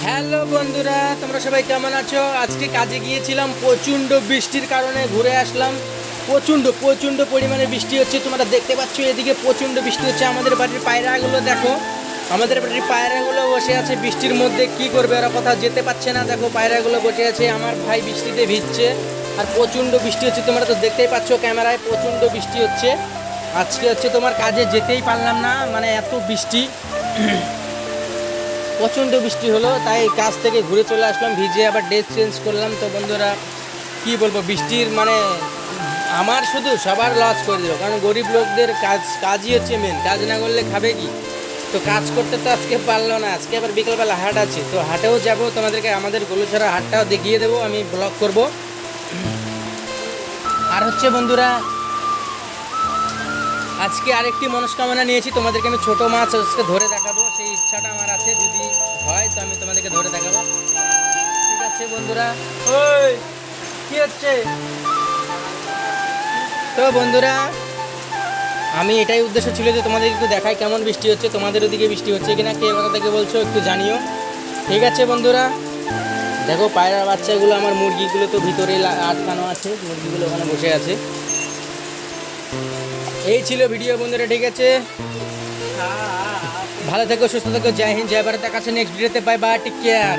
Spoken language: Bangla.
হ্যালো বন্ধুরা, তোমরা সবাই কেমন আছো? আজকে কাজে গিয়েছিলাম, প্রচণ্ড বৃষ্টির কারণে ঘুরে আসলাম। প্রচণ্ড প্রচণ্ড পরিমাণে বৃষ্টি হচ্ছে, তোমরা দেখতে পাচ্ছ এদিকে প্রচণ্ড বৃষ্টি হচ্ছে। আমাদের বাড়ির পায়রাগুলো দেখো, আমাদের বাড়ির পায়রাগুলো বসে আছে বৃষ্টির মধ্যে। কি করবে, ওরা কোথাও যেতে পারছে না। দেখো পায়রাগুলো বসে আছে, আমার ভাই বৃষ্টিতে ভিজছে। আর প্রচণ্ড বৃষ্টি হচ্ছে, তোমরা তো দেখতেই পাচ্ছ ক্যামেরায়, প্রচণ্ড বৃষ্টি হচ্ছে। আজকে হচ্ছে তোমার কাজে যেতেই পারলাম না, মানে এত বৃষ্টি। প্রচণ্ড বৃষ্টি হলো, তাই কাজ থেকে ঘুরে চলে আসলাম, ভিজে আবার ড্রেস চেঞ্জ করলাম। তো বন্ধুরা কি বলবো, বৃষ্টির মানে আমার শুধু সবার লস করে দিল। কারণ গরিব লোকদের কাজই হচ্ছে মেন, কাজ না করলে খাবে কি? তো কাজ করতে তো আজকে পারলো না। আজকে আবার বিকেলবেলা হাট আছে, তো হাটেও যাব, তোমাদেরকে আমাদের গোলুছড়া হাটটাও দেখিয়ে দেবো, আমি ব্লগ করব। আর হচ্ছে বন্ধুরা, আজকে আরেকটি মনস্কামনা নিয়েছি, তোমাদেরকে আমি ছোট মাছ আজকে ধরে দেখাবো, সেই ইচ্ছাটা আমার আছে। যদি হয় তো আমি তোমাদেরকে ধরে দেখাবো। ঠিক আছে বন্ধুরা, ওই কি হচ্ছে? তো বন্ধুরা, আমি এটাই উদ্দেশ্য ছিল যে তোমাদের একটু দেখাই কেমন বৃষ্টি হচ্ছে, তোমাদের ওদিকে বৃষ্টি হচ্ছে কিনা, কে কথা থেকে বলছো একটু জানিও। ঠিক আছে বন্ধুরা, দেখো পায়রার বাচ্চাগুলো, আমার মুরগিগুলো তো ভিতরে আটকানো আছে, মুরগিগুলো ওখানে বসে আছে। এই ছিল ভিডিও বন্ধুরা, ঠিক আছে, ভালো থেকো, সুস্থ থেকো, জয় হিন্দ, জয় ভারত। দেখা নেক্সট ভিডিওতে, বাই বাই, টেক কেয়ার।